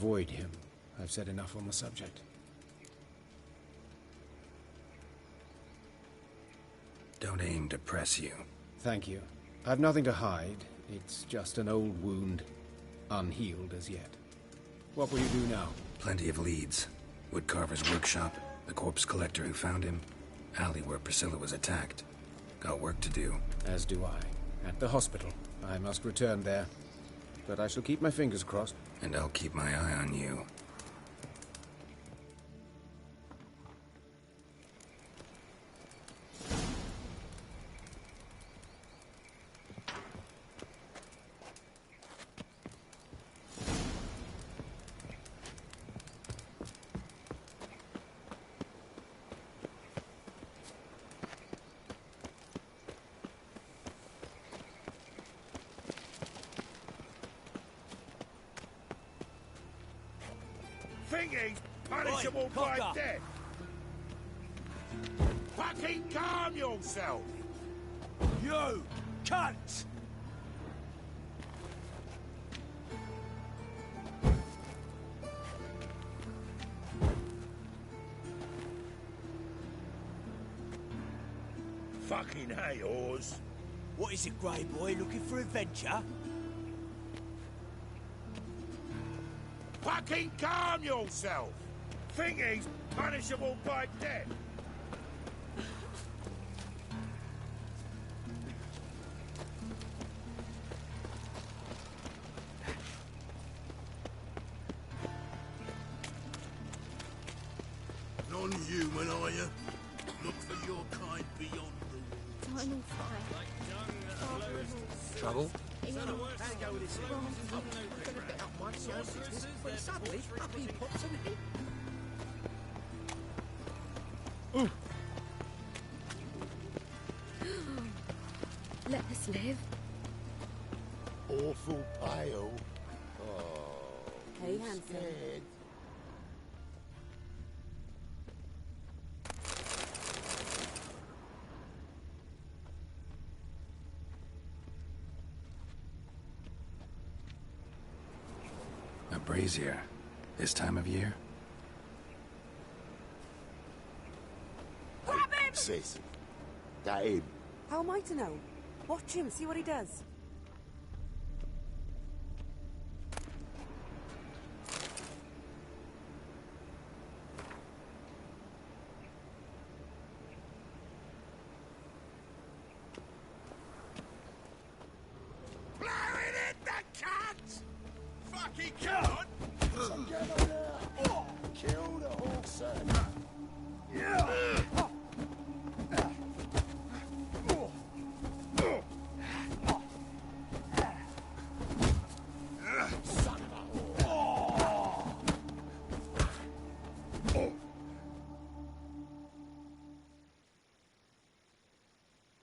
avoid him. I've said enough on the subject. Don't aim to press you. Thank you. I've nothing to hide. It's just an old wound, unhealed as yet. What will you do now? Plenty of leads. Woodcarver's workshop, the corpse collector who found him, alley where Priscilla was attacked. Got work to do. As do I. At the hospital. I must return there. But I shall keep my fingers crossed. And I'll keep my eye on you. Thingy's punishable by death. Fucking calm yourself. You cunt! Fucking hey, Oz. What is it, Grey Boy? Looking for adventure? Fucking calm yourself. Thingy's punishable by death. Non-human, are you? Look for your kind beyond the walls. Final fight. Trouble? Let us live. Awful pale. Oh, Hey, handsome. scared. A brazier. This time of year? Grab him! Sis, that him. How am I to know? Watch him, see what he does. Blowing it, the cunt! Fucking cunt! Kill the whole son.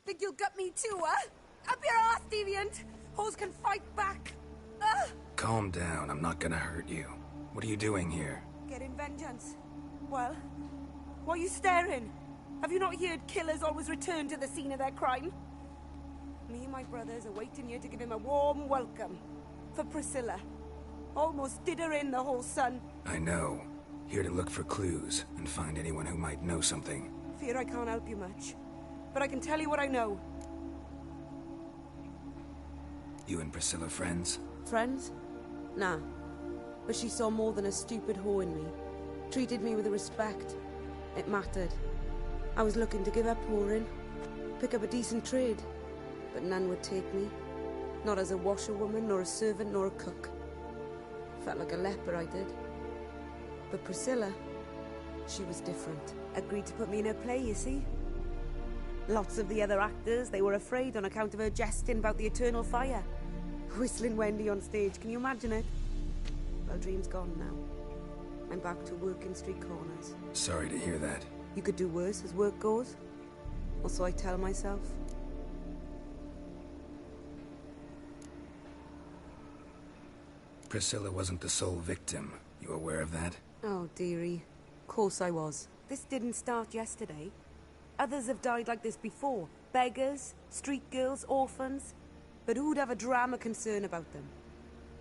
Think you'll gut me too, huh? Up your ass, deviant! Hoes can fight back! Ugh! Calm down, I'm not gonna hurt you. What are you doing here? Getting vengeance. Well, why are you staring? Have you not heard killers always return to the scene of their crime? Me and my brothers are waiting here to give him a warm welcome. For Priscilla. Almost did her in, the whole son. I know. Here to look for clues and find anyone who might know something. Fear I can't help you much. But I can tell you what I know. You and Priscilla friends? Friends? Nah. But she saw more than a stupid whore in me. Treated me with respect. It mattered. I was looking to give her pouring. Pick up a decent trade. But none would take me. Not as a washerwoman, nor a servant, nor a cook. Felt like a leper, I did. But Priscilla, she was different. Agreed to put me in her play, you see? Lots of the other actors, they were afraid on account of her jesting about the eternal fire. Whistling Wendy on stage, can you imagine it? Well, dream's gone now. I'm back to working street corners. Sorry to hear that. You could do worse as work goes. Or so I tell myself. Priscilla wasn't the sole victim. You aware of that? Oh, dearie. Of course I was. This didn't start yesterday. Others have died like this before. Beggars, street girls, orphans. But who'd have a drama concern about them?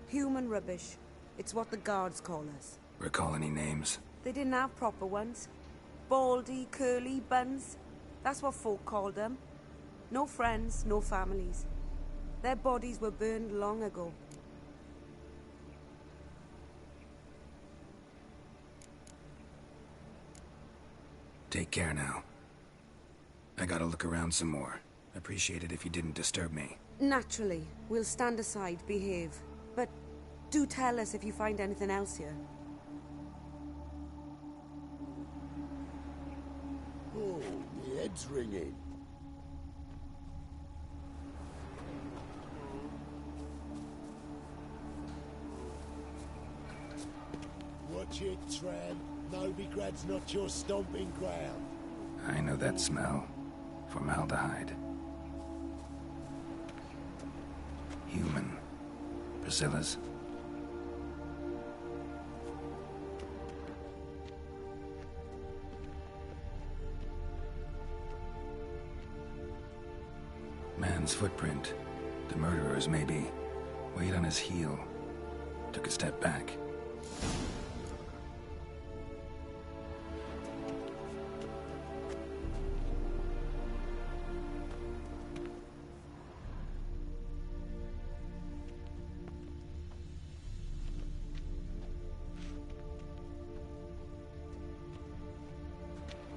Human rubbish. It's what the guards call us. Recall any names? They didn't have proper ones. Baldy, curly, buns. That's what folk called them. No friends, no families. Their bodies were burned long ago. Take care now. I gotta look around some more. Appreciate it if you didn't disturb me. Naturally, we'll stand aside, behave. But do tell us if you find anything else here. Oh, my head's ringing. Watch it, Tram. Novigrad's not your stomping ground. I know that smell. Formaldehyde. Human. Priscilla's. Man's footprint. The murderer's, maybe. Weight on his heel. Took a step back.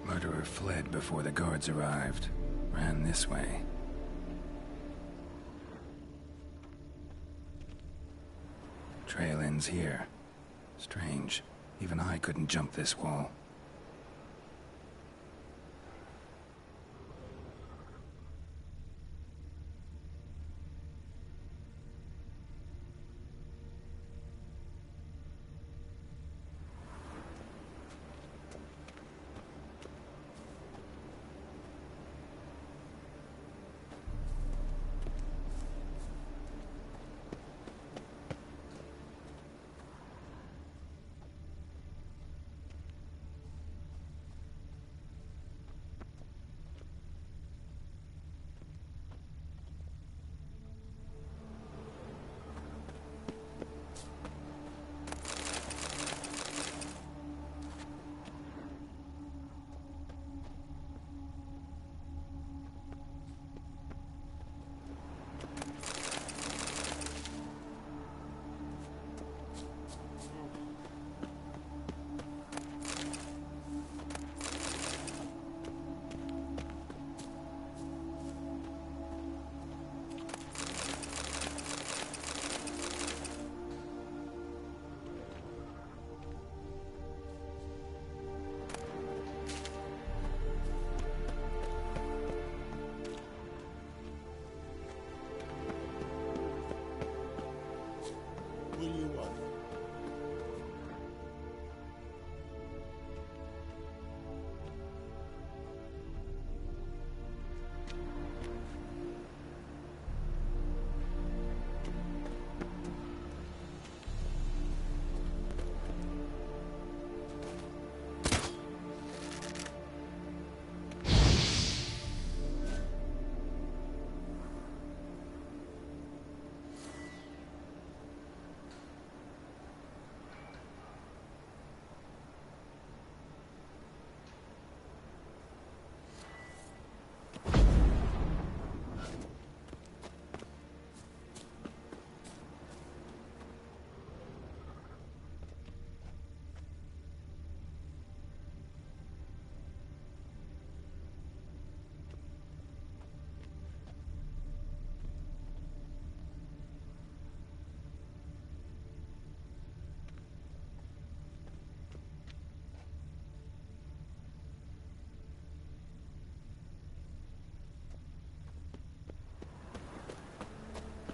Murderer fled before the guards arrived. Ran this way. Trail ends here. Strange. Even I couldn't jump this wall.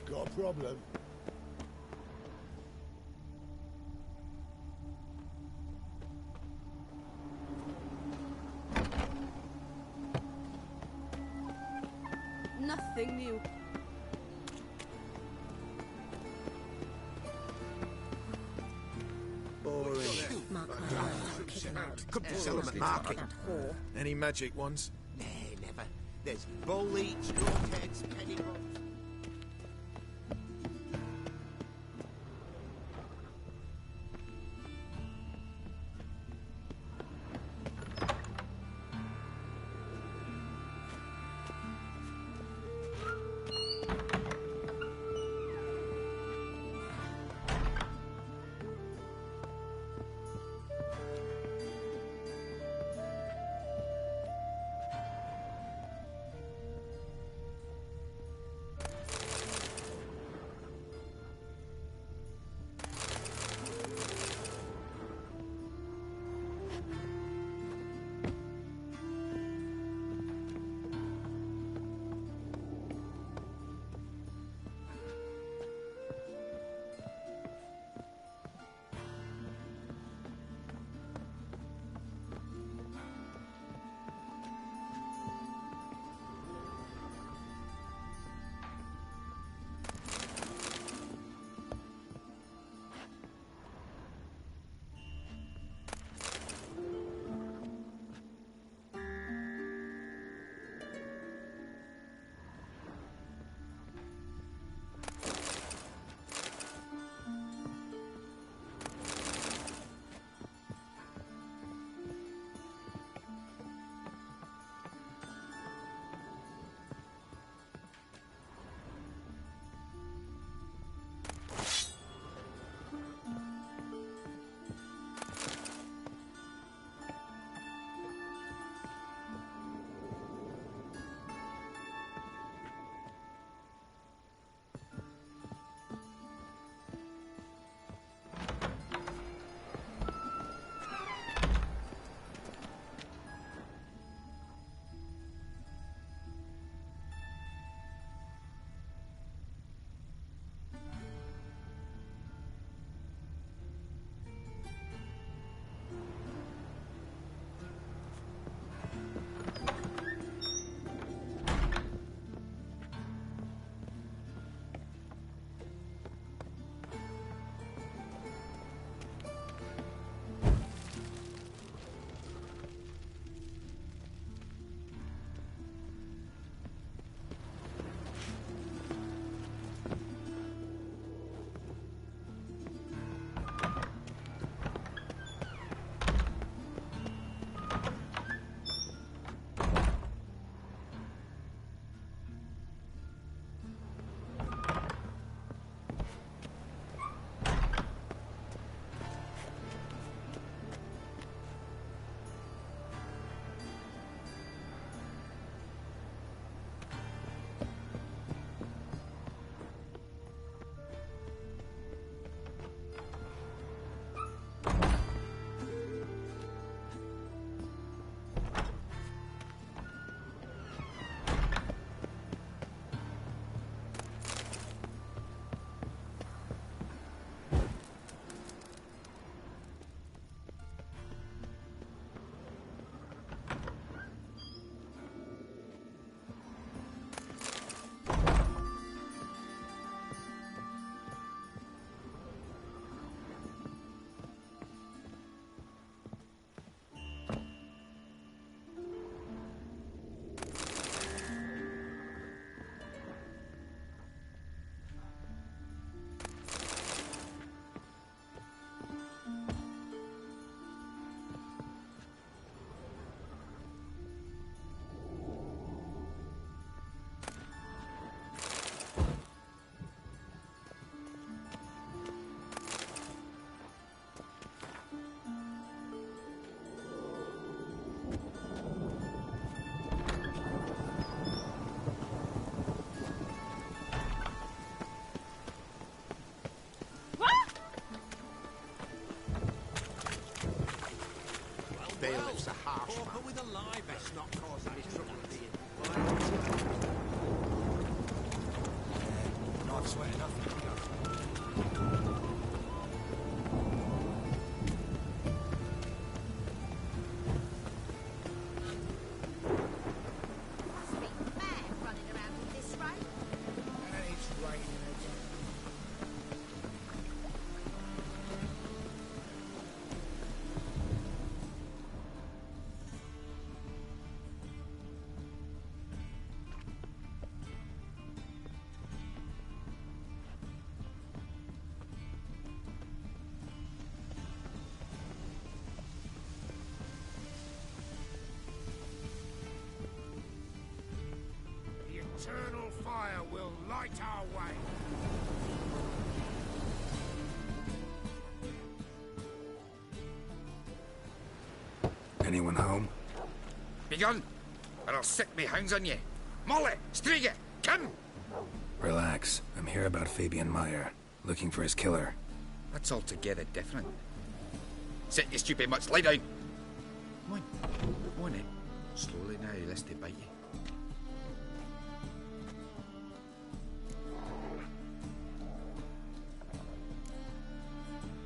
Got a problem? Nothing new. Boring. Could be sell them at market. Any magic ones? Nah, never. There's bully, straw heads, penny box. bailiff's a harsh man. Corker with a live Let's not cause any trouble here. Life's sweat enough. Eternal fire will light our way. Anyone home? Begun, or I'll set me hounds on you. Molly, Striga, come! Relax. I'm here about Fabian Meyer, looking for his killer. That's altogether different. Sit, you stupid mutts, lie down. Come on in. Slowly now, lest they bite you.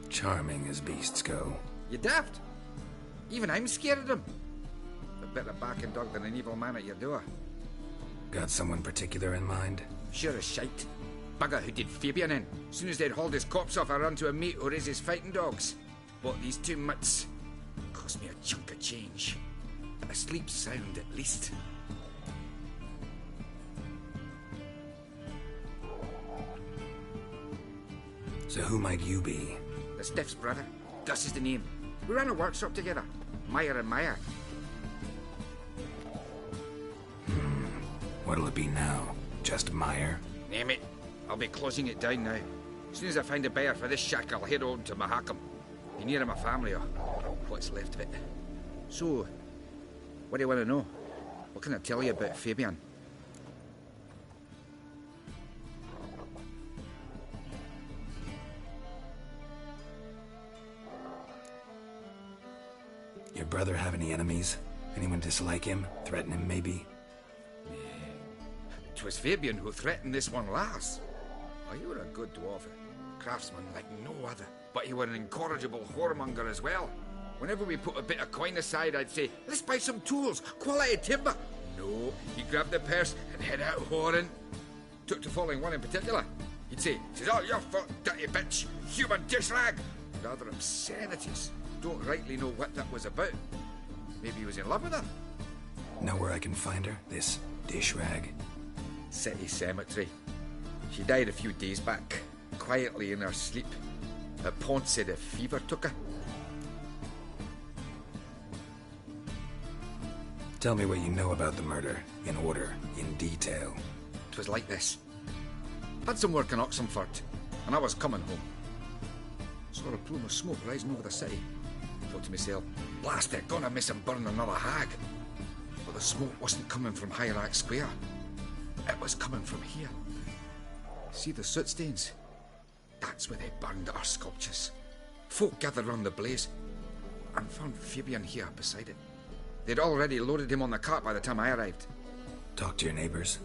Charming as beasts go. You daft? Even I'm scared of them. A better barking dog than an evil man at your door. Got someone particular in mind? Sure as shite. Bugger who did Fabian in. As soon as they'd hauled his corpse off, I run to a mate who raises fighting dogs. Bought these two mutts. Cost me a chunk of change. But I sleep sound at least. So who might you be? The Stiff's brother. Gus is the name. We ran a workshop together. Meyer and Meyer. What'll it be now? Just Meyer? Name it. I'll be closing it down now. As soon as I find a buyer for this shack, I'll head on to Mahakam. Be near my family, or what's left of it. So, what do you want to know? What can I tell you about Fabian? Your brother have any enemies? Anyone dislike him? Threaten him, maybe? 'Twas Fabian who threatened this one last. Oh, you were a good dwarf, a craftsman like no other. But you were an incorrigible whoremonger as well. Whenever we put a bit of coin aside, I'd say, let's buy some tools, quality timber. No, he grabbed the purse and head out whoring. Took to following one in particular. He'd say, "'Tis all your fault, dirty bitch, human dish rag." Rather obscenities. Don't rightly know what that was about. Maybe he was in love with her. Know where I can find her? This dish rag? City Cemetery. She died a few days back, quietly in her sleep. Her pawn said a fever took her. Tell me what you know about the murder, in order, in detail. 'Twas like this. Had some work in Oxenford, and I was coming home. Saw a plume of smoke rising over the city. Thought to myself, blast it, gonna miss and burn another hag. But the smoke wasn't coming from Hierarch Square. It was coming from here. See the soot stains? That's where they burned our sculptures. Folk gathered round the blaze and found Fabian here beside it. They'd already loaded him on the cart by the time I arrived. Talk to your neighbors.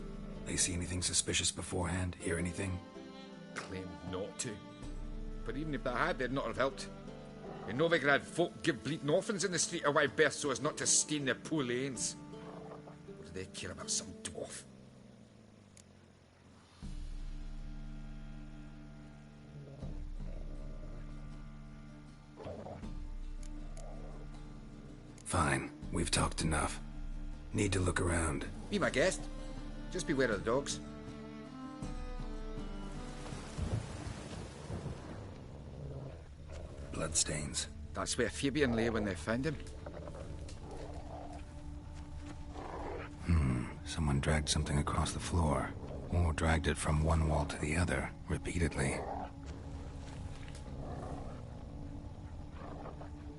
They see anything suspicious beforehand? Hear anything? Claimed not to. But even if they had, they'd not have helped. In Novigrad, folk give bleeding orphans in the street a wide berth so as not to stain their poor lanes. What do they care about some dwarf? Fine. We've talked enough. Need to look around. Be my guest. Just beware of the dogs. Bloodstains. That's where Fabian lay when they found him. Someone dragged something across the floor. Or dragged it from one wall to the other, repeatedly.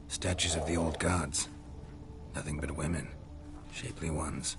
Statues of the old gods. Nothing but women. Shapely ones.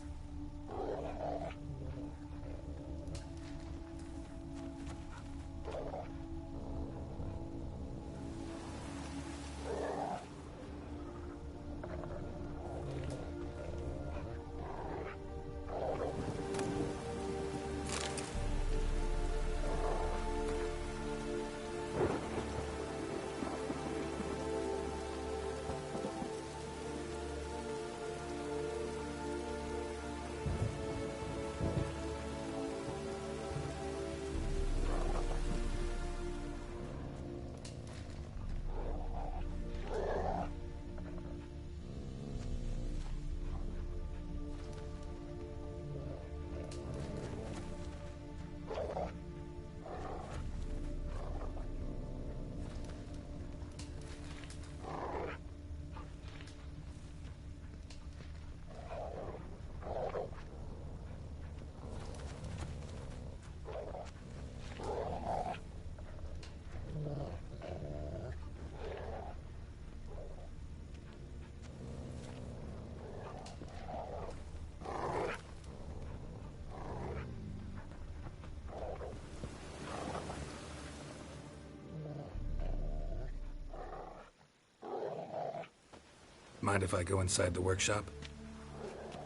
Mind if I go inside the workshop?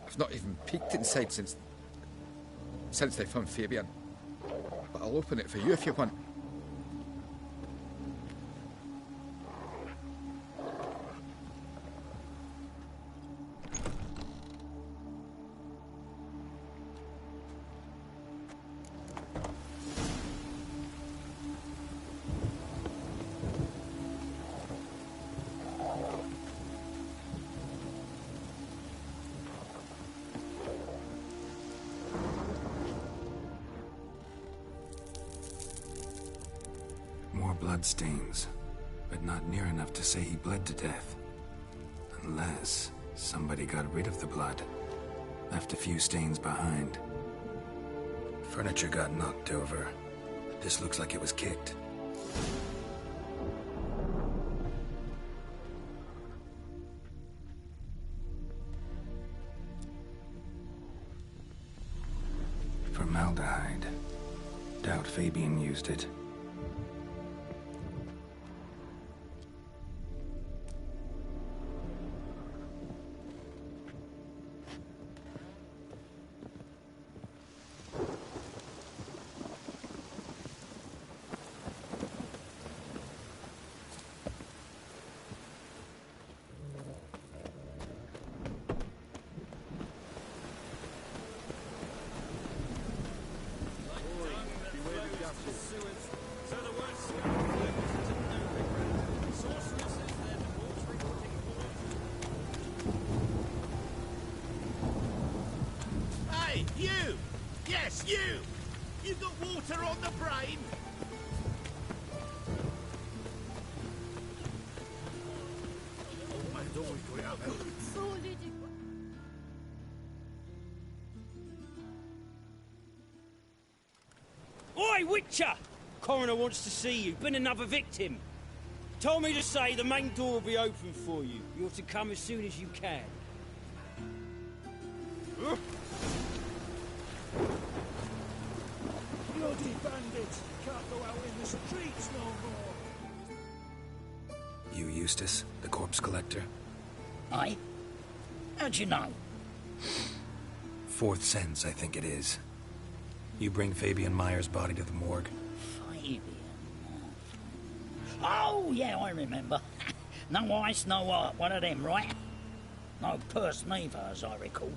I've not even peeked inside since they found Fabian. But I'll open it for you if you want. Bloodstains, but not near enough to say he bled to death. Unless somebody got rid of the blood, left a few stains behind. Furniture got knocked over. This looks like it was kicked. Formaldehyde. Doubt Fabian used it. Hey, you! Yes, you! You got water on the brain? Oi, Witcher! Coroner wants to see you. Been another victim. Told me to say the main door will be open for you. You're to come as soon as you can. Bloody bandits! Can't go out in the streets no more! You Eustace, the corpse collector? Aye? How'd you know? Fourth sense, I think it is. You bring Fabian Meyer's body to the morgue. Fabian? Oh, yeah, I remember. No ice, no art, one of them, right? No purse neither, as I recall.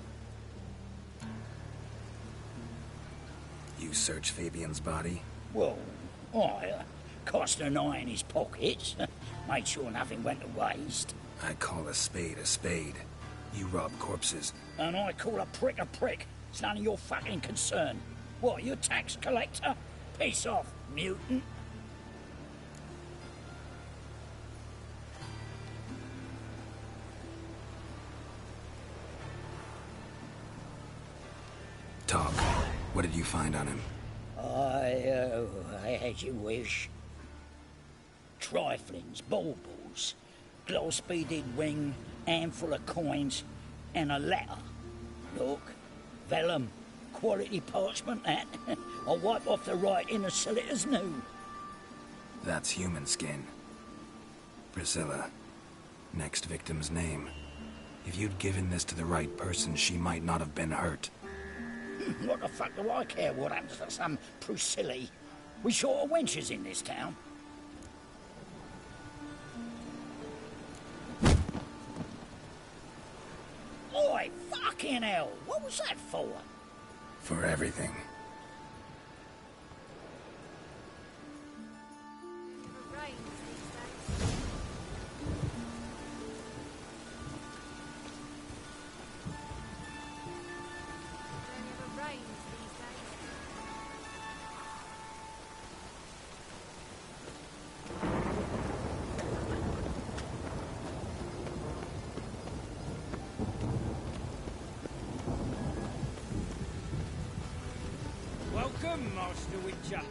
You search Fabian's body? Well, I cast an eye in his pockets, made sure nothing went to waste. I call a spade a spade. You rob corpses. And I call a prick a prick. It's none of your fucking concern. What, you a tax collector? Piss off, mutant. Talk. What did you find on him? As you wish. Triflings, baubles, gloss-beaded ring, handful of coins, and a letter. Look, vellum, quality parchment, that. I'll wipe off the writing and sell it as new. That's human skin. Priscilla. Next victim's name. If you'd given this to the right person, she might not have been hurt. What the fuck do I care what happens to some Priscilla? We short of wenches in this town. Oi, fucking hell! What was that for? For everything. Welcome, Master Witcher.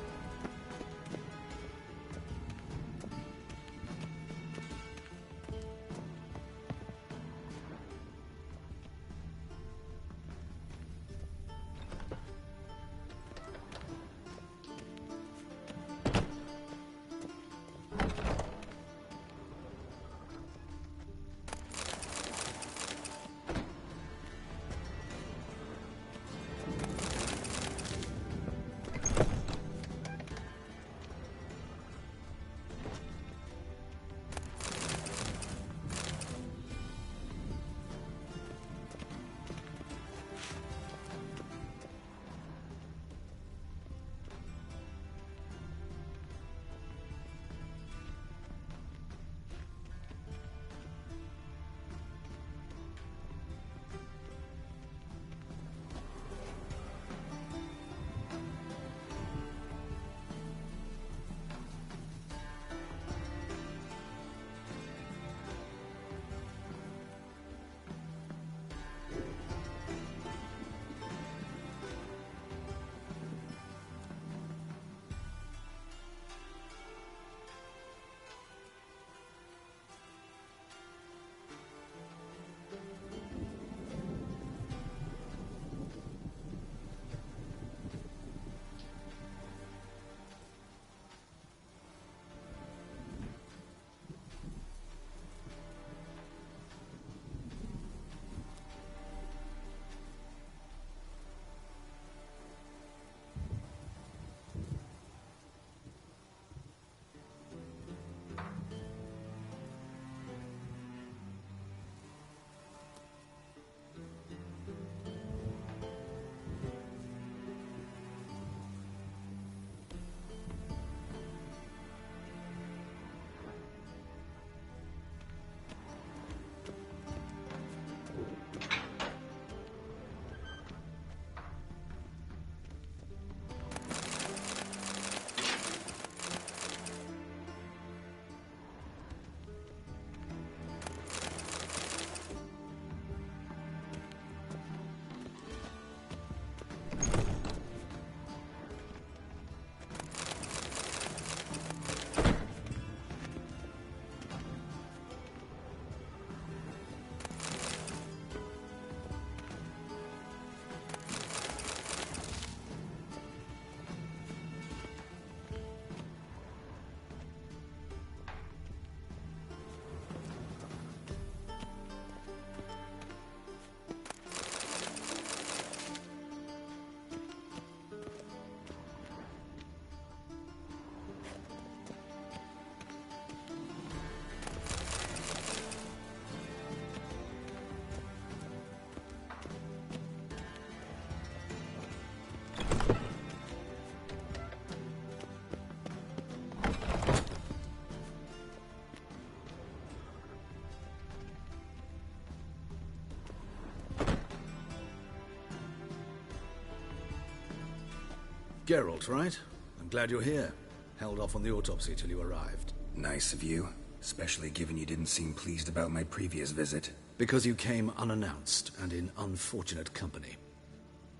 Geralt, right? I'm glad you're here. Held off on the autopsy till you arrived. Nice of you, especially given you didn't seem pleased about my previous visit. Because you came unannounced and in unfortunate company.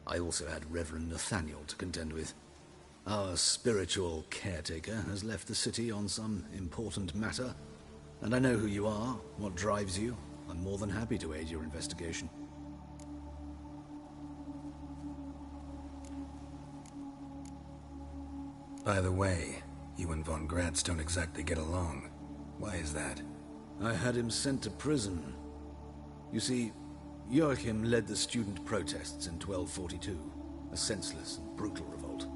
I also had Reverend Nathaniel to contend with. Our spiritual caretaker has left the city on some important matter, and I know who you are, what drives you. I'm more than happy to aid your investigation. By the way, you and von Gratz don't exactly get along. Why is that? I had him sent to prison. You see, Joachim led the student protests in 1242, a senseless and brutal revolt.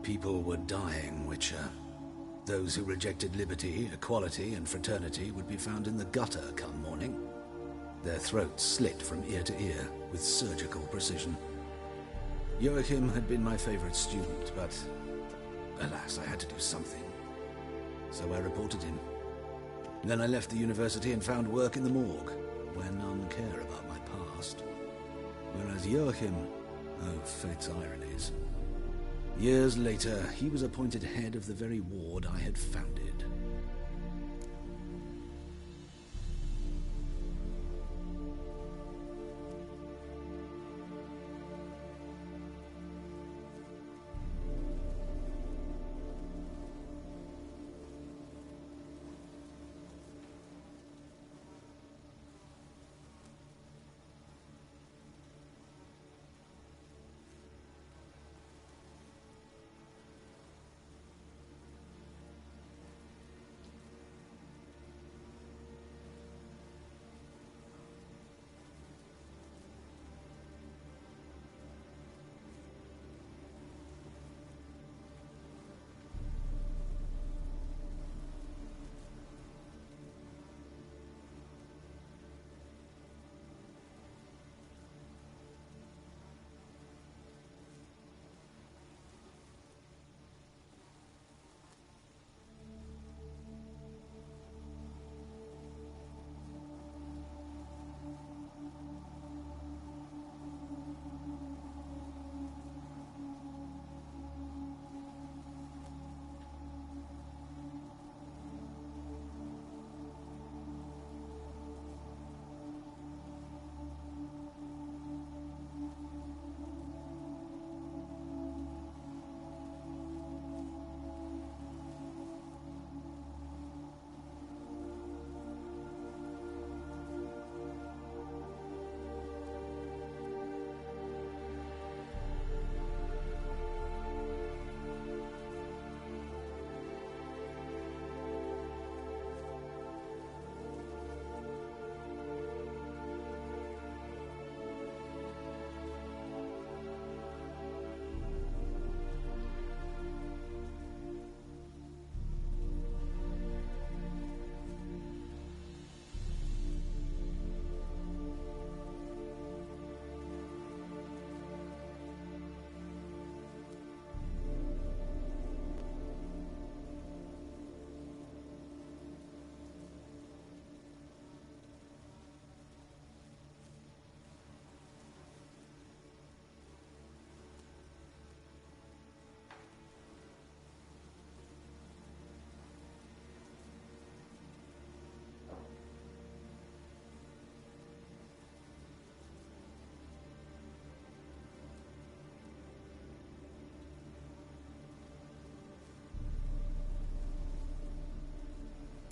People were dying, Witcher. Those who rejected liberty, equality, and fraternity would be found in the gutter come morning. Their throats slit from ear to ear with surgical precision. Joachim had been my favorite student, but alas, I had to do something. So I reported him. Then I left the university and found work in the morgue, where none care about my past. Whereas Joachim, oh, fate's ironies. Years later, he was appointed head of the very ward I had founded.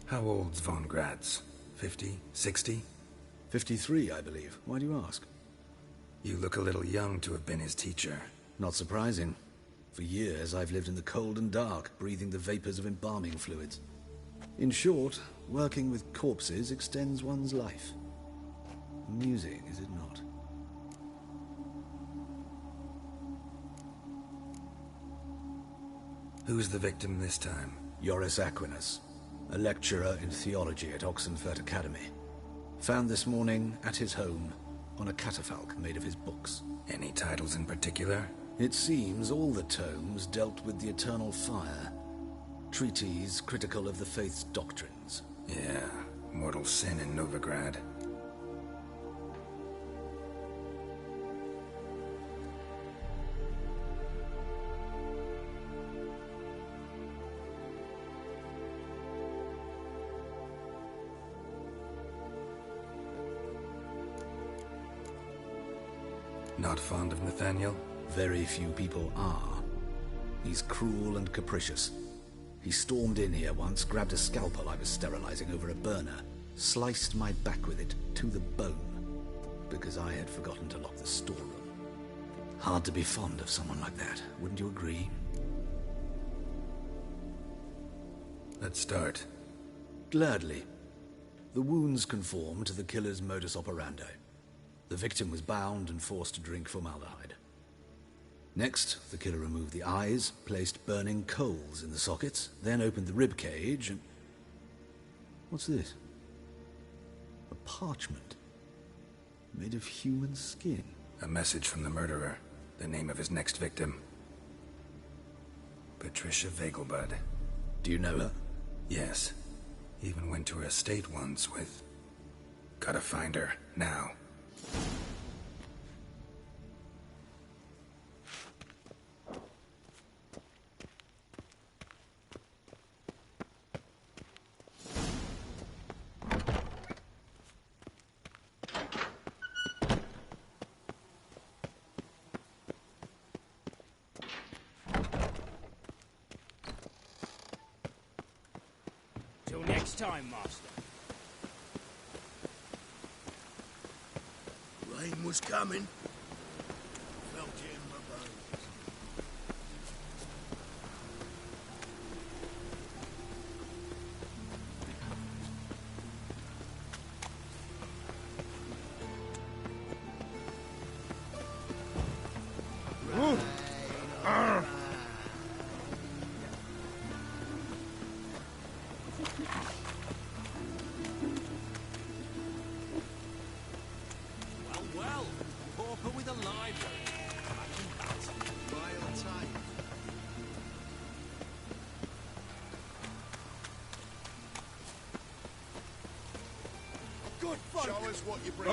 How old's von Gratz? 50? 60? 53, I believe. Why do you ask? You look a little young to have been his teacher. Not surprising. For years, I've lived in the cold and dark, breathing the vapors of embalming fluids. In short, working with corpses extends one's life. Amusing, is it not? Who's the victim this time? Joris Aquinas, a lecturer in theology at Oxenfurt Academy. Found this morning at his home on a catafalque made of his books. Any titles in particular? It seems all the tomes dealt with the eternal fire. Treatises critical of the faith's doctrines. Yeah, mortal sin in Novigrad. Not fond of Nathaniel? Very few people are. He's cruel and capricious. He stormed in here once, grabbed a scalpel I was sterilizing over a burner, sliced my back with it to the bone, because I had forgotten to lock the storeroom. Hard to be fond of someone like that, wouldn't you agree? Let's start. Gladly. The wounds conform to the killer's modus operandi. The victim was bound and forced to drink formaldehyde. Next, the killer removed the eyes, placed burning coals in the sockets, then opened the rib cage and... What's this? A parchment. Made of human skin. A message from the murderer. The name of his next victim. Patricia Vegelbud. Do you know her? Yes. Even went to her estate once with... Gotta find her, now. Till next time, Master. Rain was coming. Felt it in my bones. Well, pauper with a library. Imagine that. Mile time. Good fun. Show us what you bring.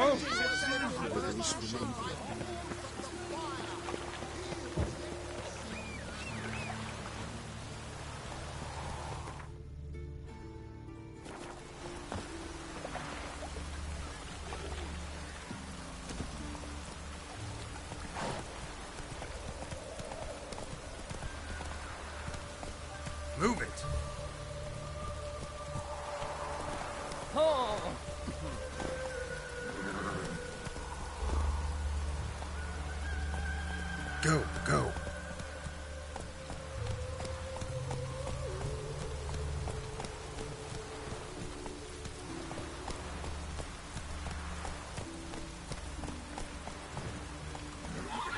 Move it! Go, go.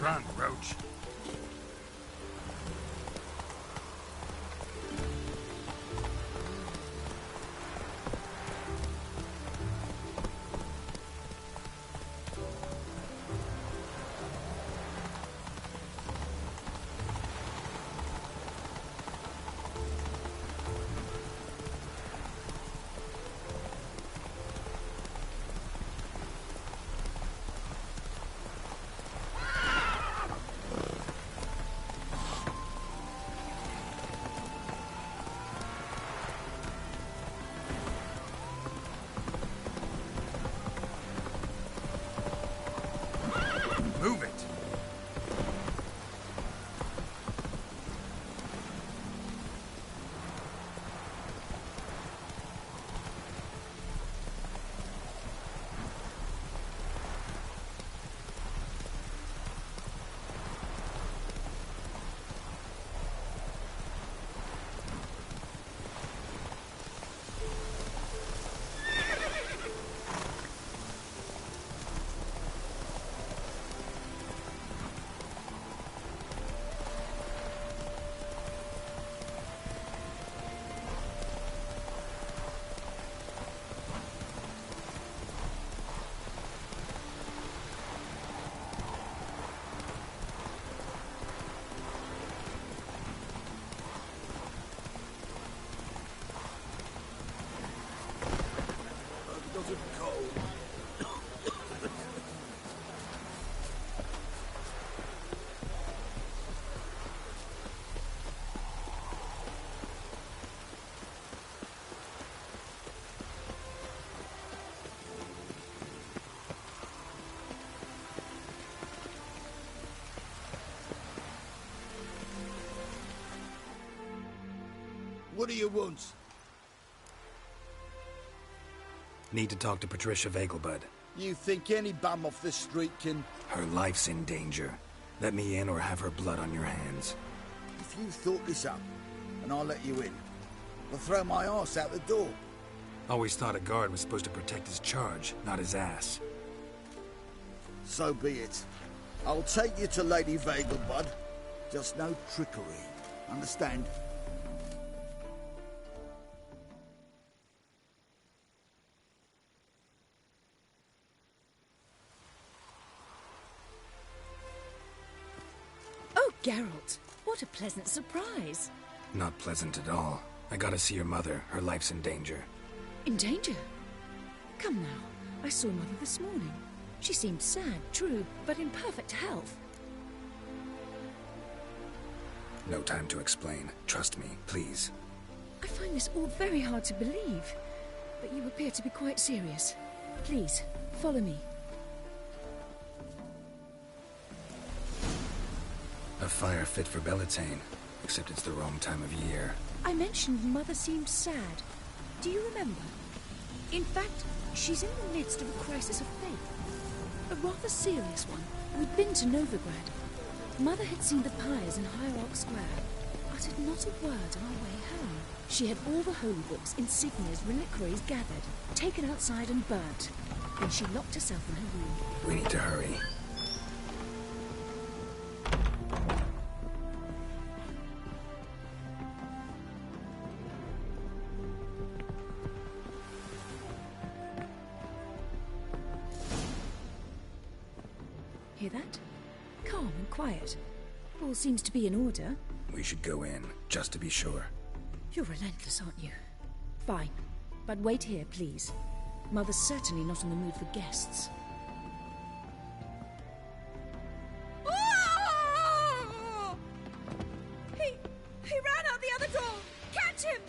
Run, Roach. Move it! Doesn't cold. What do you want? Need to talk to Patricia Vegelbud. You think any bum off the street can... Her life's in danger. Let me in or have her blood on your hands. If you thought this up, and I'll let you in, I'll throw my arse out the door. Always thought a guard was supposed to protect his charge, not his ass. So be it. I'll take you to Lady Vegelbud. Just no trickery. Understand? Oh, Geralt, what a pleasant surprise. Not pleasant at all. I gotta see your mother. Her life's in danger. In danger? Come now. I saw Mother this morning. She seemed sad, true, but in perfect health. No time to explain. Trust me, please. I find this all very hard to believe, but you appear to be quite serious. Please, follow me. A fire fit for Bellatane, except it's the wrong time of year. I mentioned Mother seemed sad. Do you remember? In fact, she's in the midst of a crisis of faith. A rather serious one. We'd been to Novigrad. Mother had seen the pyres in Hierarch Square, uttered not a word on our way home. She had all the holy books, insignias, reliquaries gathered, taken outside and burnt. Then she locked herself in her room. We need to hurry. Hear that? Calm and quiet. All seems to be in order. We should go in, just to be sure. You're relentless, aren't you? Fine. But wait here, please. Mother's certainly not in the mood for guests. Oh! He ran out the other door! Catch him!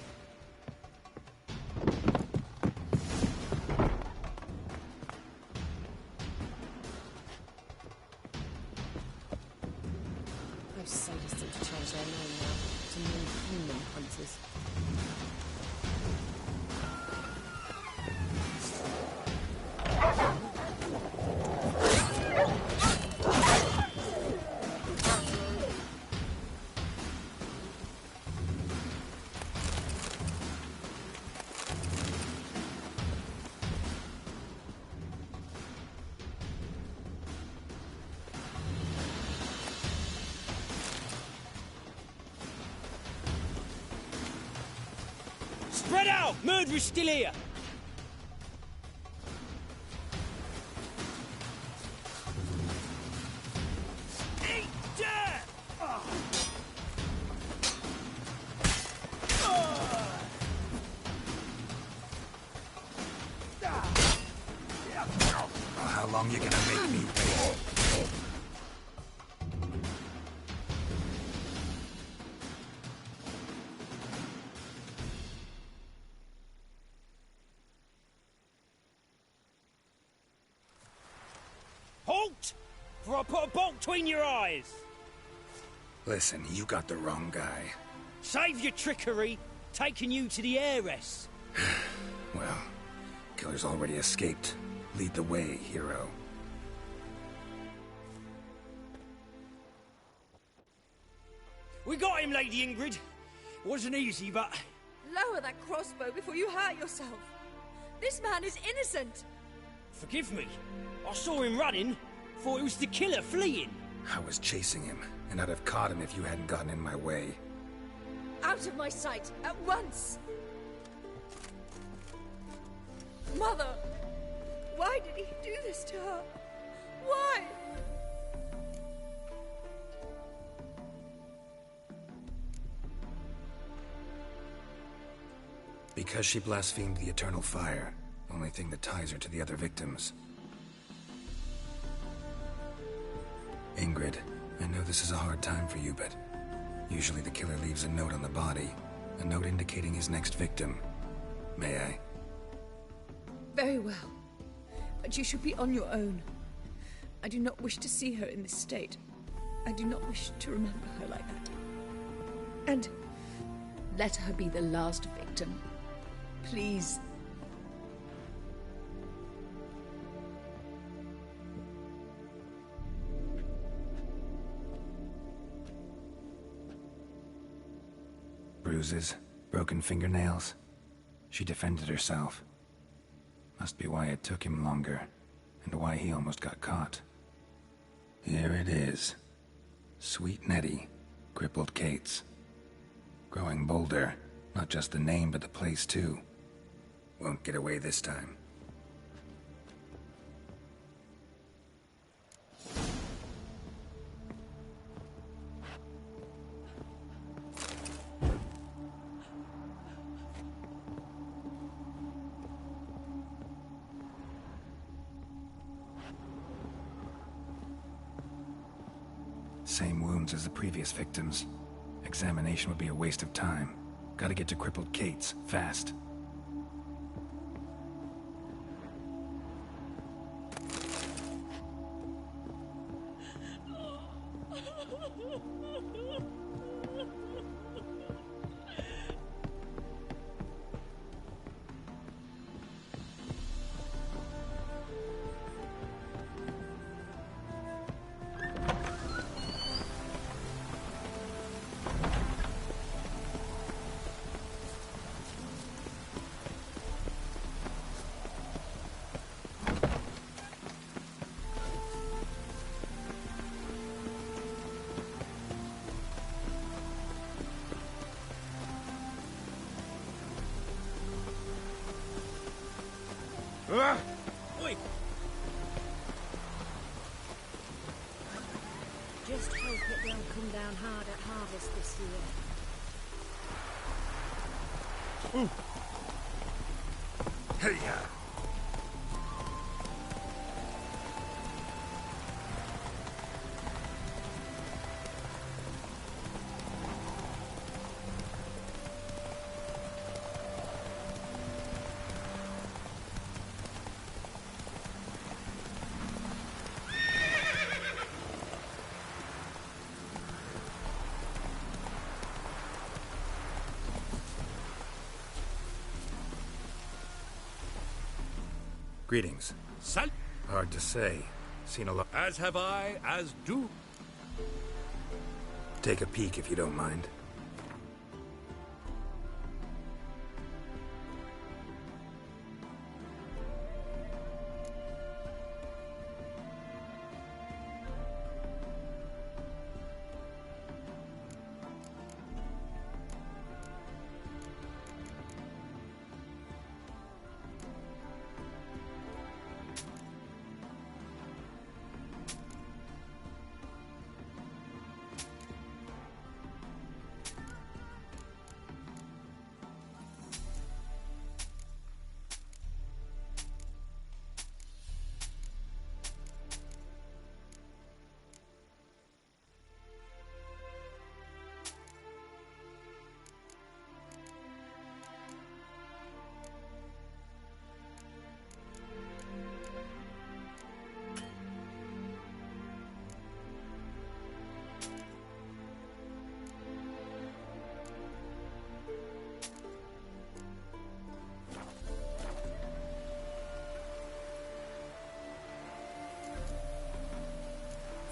Those sadists seem to change their name now to mean human hunters. Spread out! Murderer's still here! Eat dirt! How long you gonna make me wait? Halt! For I put a bolt between your eyes! Listen, you got the wrong guy. Save your trickery, taking you to the heiress. Well, killer's already escaped. Lead the way, hero. We got him, Lady Ingrid. Wasn't easy, but... Lower that crossbow before you hurt yourself. This man is innocent. Forgive me. I saw him running. Thought it was the killer fleeing. I was chasing him, and I'd have caught him if you hadn't gotten in my way. Out of my sight, at once! Mother! Why did he do this to her? Why? Because she blasphemed the eternal fire. Only thing that ties her to the other victims. Ingrid, I know this is a hard time for you, but usually the killer leaves a note on the body. A note indicating his next victim. May I? Very well. But you should be on your own. I do not wish to see her in this state. I do not wish to remember her like that. And let her be the last victim. Please. Bruises, broken fingernails. She defended herself. Must be why it took him longer, and why he almost got caught. Here it is. Sweet Nettie, crippled Kate's. Growing bolder, not just the name but the place too. Won't get away this time. Same wounds as the previous victims. Examination would be a waste of time. Gotta get to crippled Kate's, fast. Oi! Just hope it don't come down hard at harvest this year. Hey-ya! Greetings. Sal. Hard to say. Seen a lot. As have I, as do. Take a peek if you don't mind.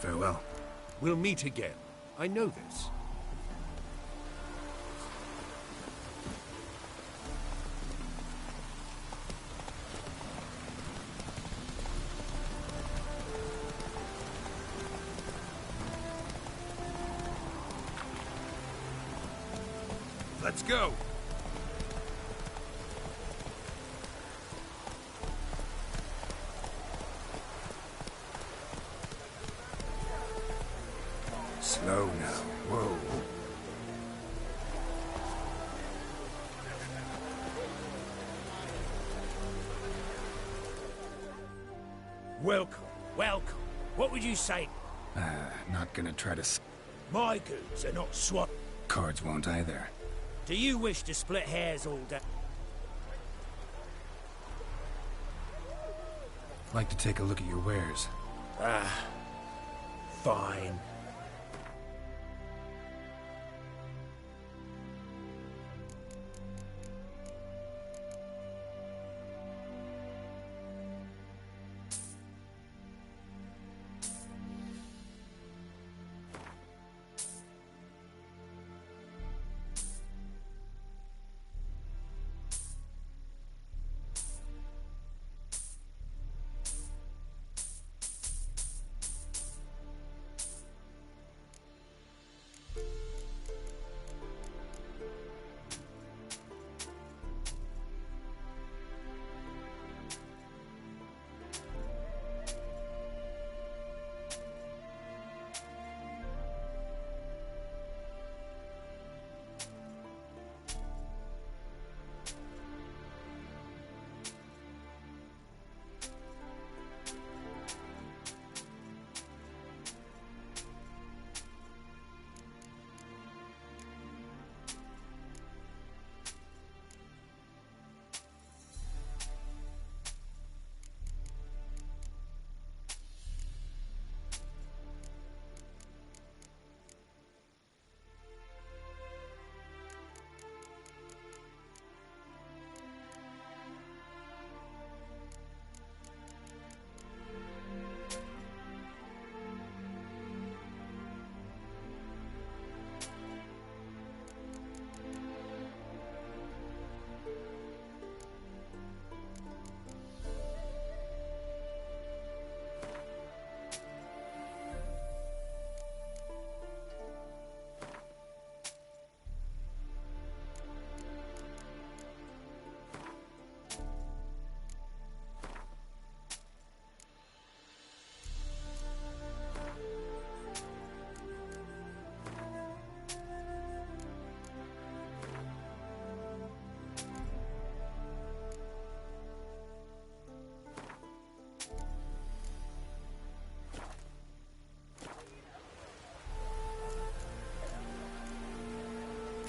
Farewell. We'll meet again. I know this. Let's go. Slow now. Whoa. Welcome, welcome. What would you say? Not gonna try to My goods are not swap. Cards won't either. Do you wish to split hairs all day? Like to take a look at your wares. Fine.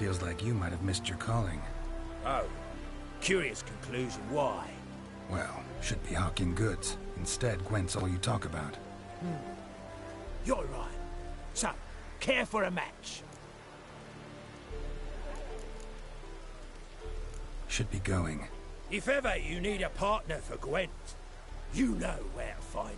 feels like you might have missed your calling. Oh. Curious conclusion. Why? Well, should be hawking goods. Instead, Gwent's all you talk about. You're right. So, care for a match? Should be going. If ever you need a partner for Gwent, you know where to find me.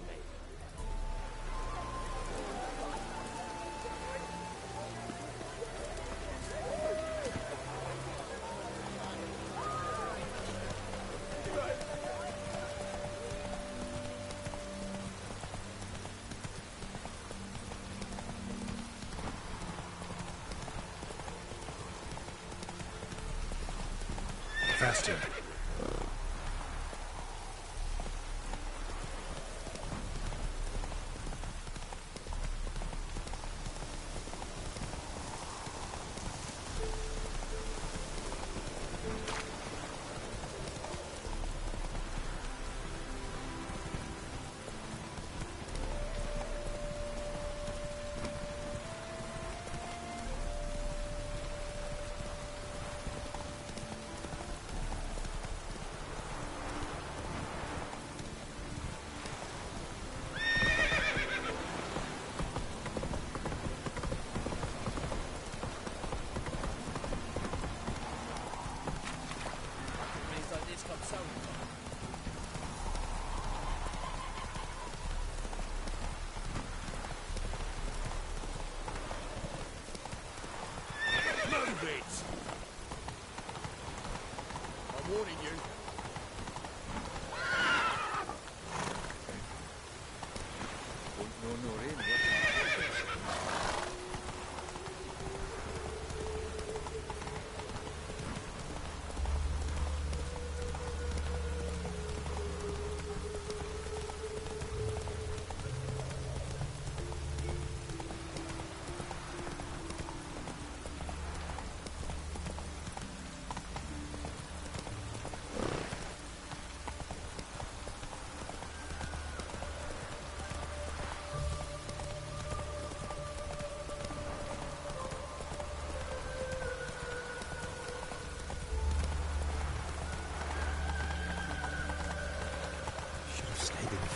Faster. I'm warning you.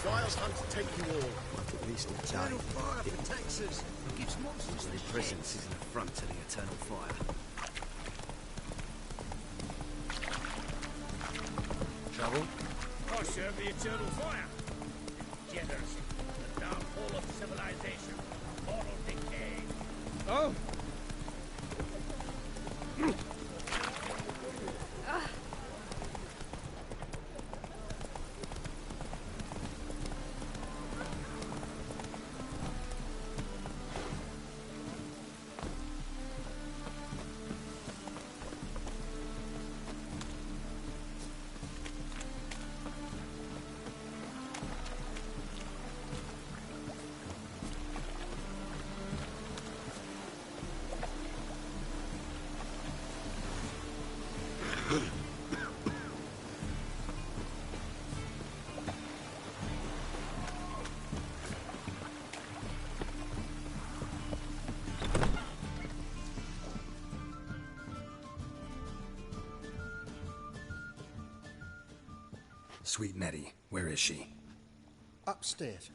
Wild hunt to take you all. At least a Eternal fire for Texas. gives monsters their presence is an affront to the eternal fire. Trouble? I serve the eternal fire. Degeneracy, the downfall of civilization, moral decay. Oh! Sweet Nettie, where is she? Upstairs.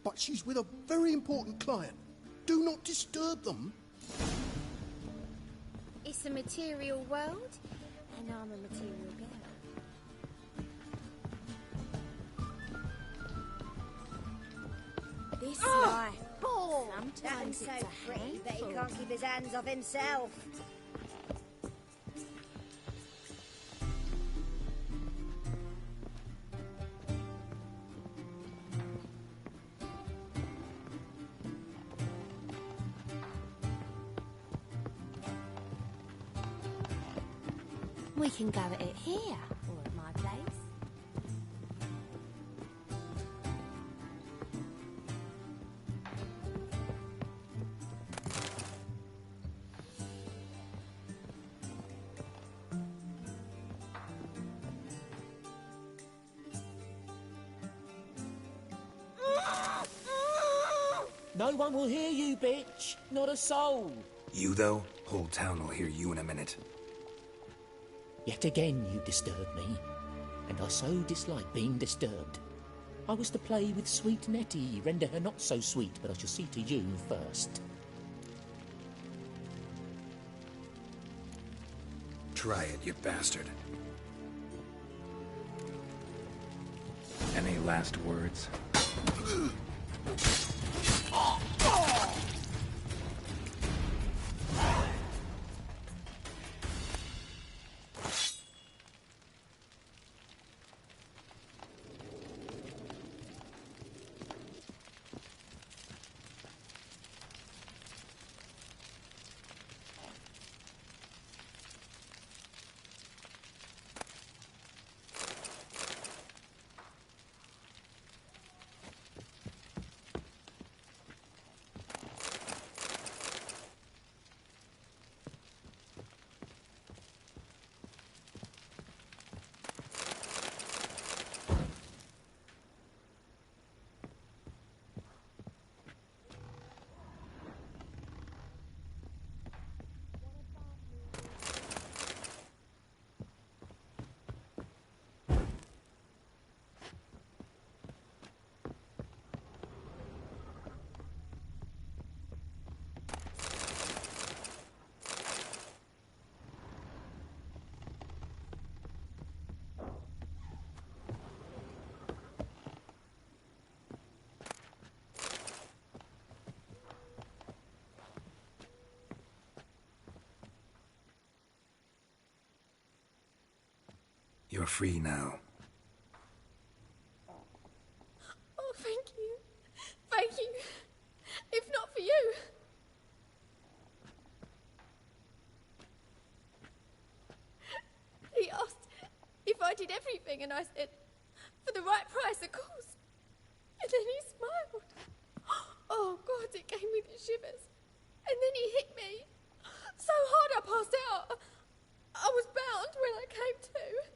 But she's with a very important client. Do not disturb them. It's a material world, and I'm a material girl. This life. Ball! Sometimes That's it's so a pretty that he handful. can't keep his hands off himself. We can go at it here, or at my place. No one will hear you, bitch. Not a soul. You, though? Whole town will hear you in a minute. Yet again you disturb me, and I so dislike being disturbed. I was to play with sweet Nettie, render her not so sweet, but I shall see to you first. Try it, you bastard. Any last words? You're free now. Oh, thank you. Thank you. If not for you. He asked if I did everything, and I said, for the right price, of course. And then he smiled. Oh, God, it gave me the shivers. And then he hit me so hard I passed out. I was bound when I came to.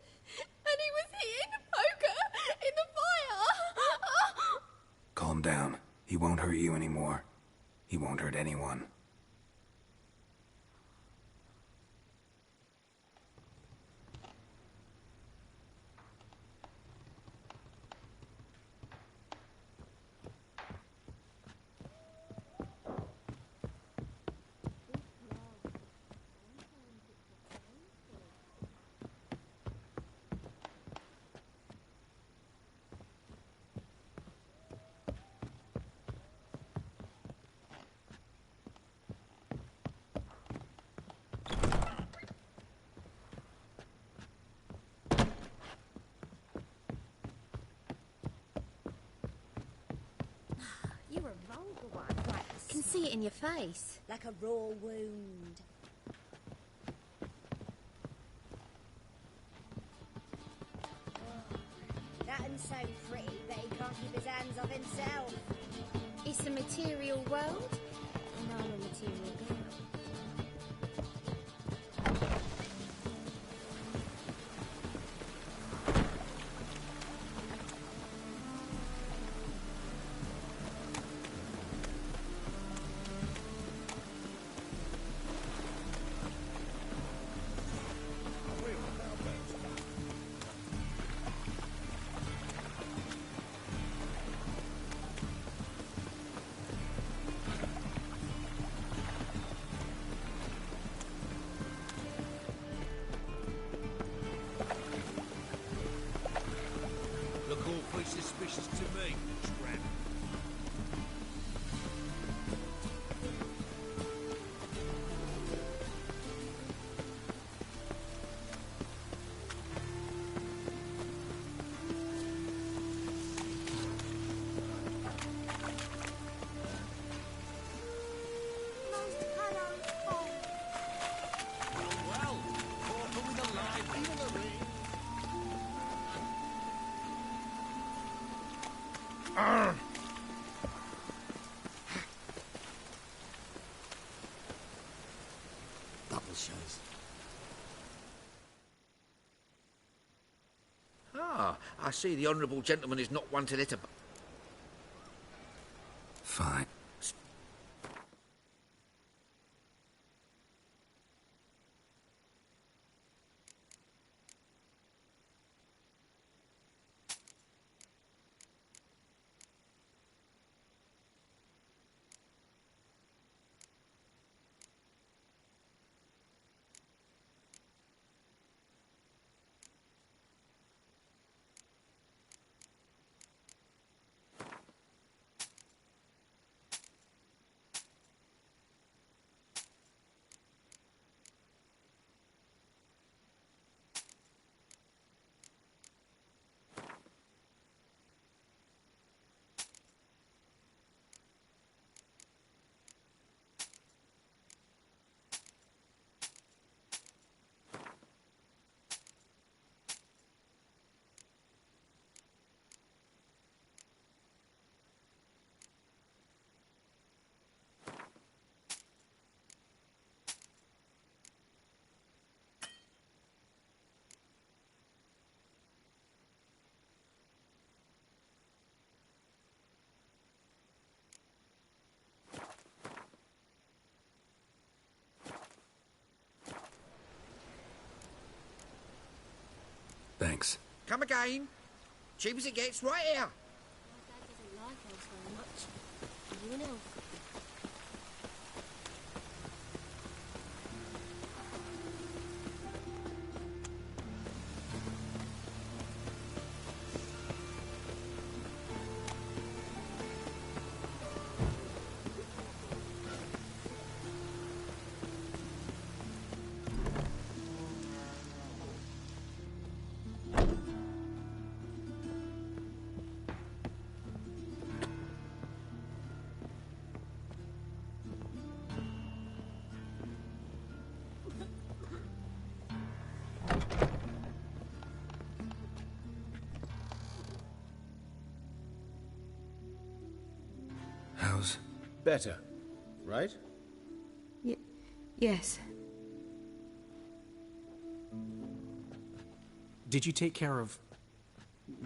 And he was hitting the poker in the fire. Calm down. He won't hurt you anymore. He won't hurt anyone. You're a vulgar one. Right, I can see it in your face. Like a raw wound. That one's so pretty, but he can't keep his hands off himself. It's a material world, and I'm a material girl. Look awfully suspicious to me, Scrap. Well, Porter with a live in the ring. Double shows. Ah, I see the honourable gentleman is not one to let a... Fine. Thanks. Come again. Cheap as it gets right here. My dad doesn't like elves very much. Are you an elf? How's... Better, right? Yes. Did you take care of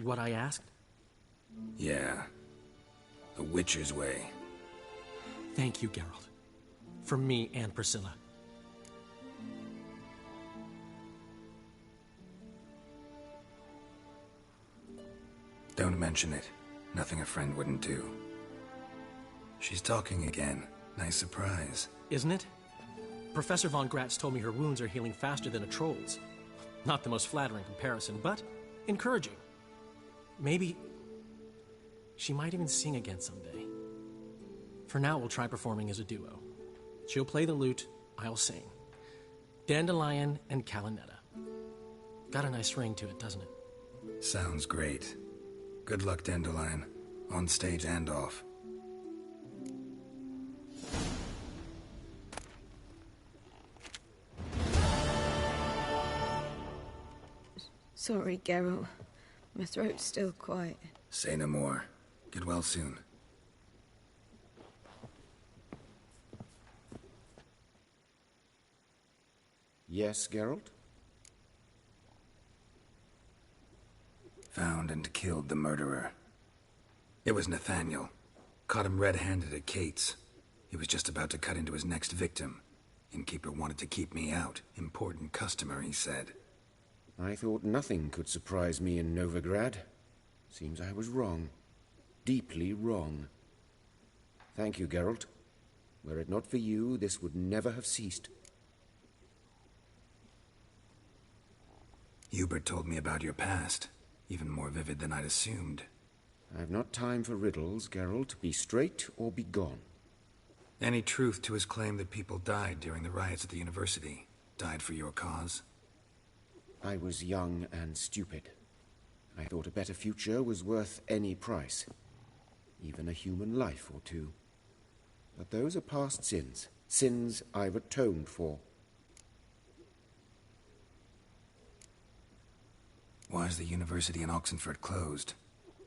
what I asked? Yeah. The Witcher's way. Thank you, Geralt. From me and Priscilla. Don't mention it. Nothing a friend wouldn't do. She's talking again. Nice surprise. Isn't it? Professor von Gratz told me her wounds are healing faster than a troll's. Not the most flattering comparison, but encouraging. Maybe she might even sing again someday. For now, we'll try performing as a duo. She'll play the lute, I'll sing. Dandelion and Calinetta. Got a nice ring to it, doesn't it? Sounds great. Good luck, Dandelion. On stage and off. Sorry, Geralt. My throat's still quite... Say no more. Get well soon. Yes, Geralt? Found and killed the murderer. It was Nathaniel. Caught him red-handed at Kate's. He was just about to cut into his next victim. Innkeeper wanted to keep me out. Important customer, he said. I thought nothing could surprise me in Novigrad. Seems I was wrong. Deeply wrong. Thank you, Geralt. Were it not for you, this would never have ceased. Hubert told me about your past. Even more vivid than I'd assumed. I've not time for riddles, Geralt. Be straight or be gone. Any truth to his claim that people died during the riots at the university? Died for your cause? I was young and stupid. I thought a better future was worth any price. Even a human life or two. But those are past sins. Sins I've atoned for. Why is the university in Oxenford closed?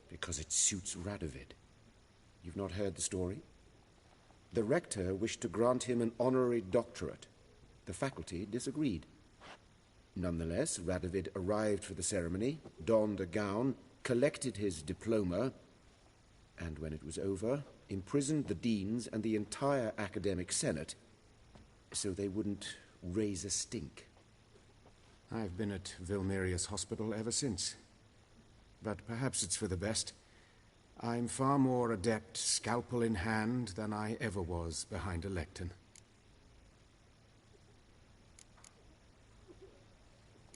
Because it suits Radovid. You've not heard the story? The rector wished to grant him an honorary doctorate. The faculty disagreed. Nonetheless, Radovid arrived for the ceremony, donned a gown, collected his diploma, and when it was over, imprisoned the deans and the entire academic senate so they wouldn't raise a stink. I've been at Vilmerius Hospital ever since. But perhaps it's for the best. I'm far more adept, scalpel in hand, than I ever was behind a lectern.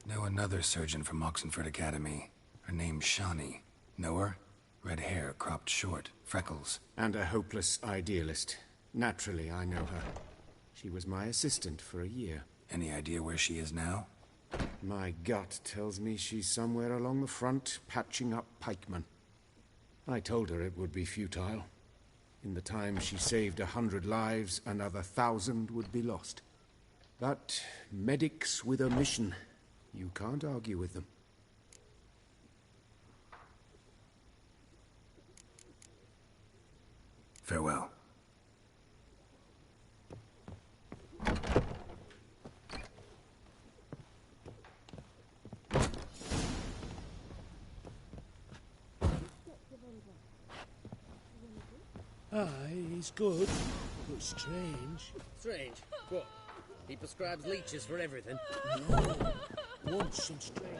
Know another surgeon from Oxenford Academy. Her name's Shani. Know her? Red hair, cropped short, freckles. And a hopeless idealist. Naturally, I know her. She was my assistant for a year. Any idea where she is now? My gut tells me she's somewhere along the front, patching up pikemen. I told her it would be futile. In the time she saved 100 lives, another 1,000 would be lost. But medics with a mission. You can't argue with them. Farewell. Aye, he's good, but strange. Strange? What? He prescribes leeches for everything? No. Once some strange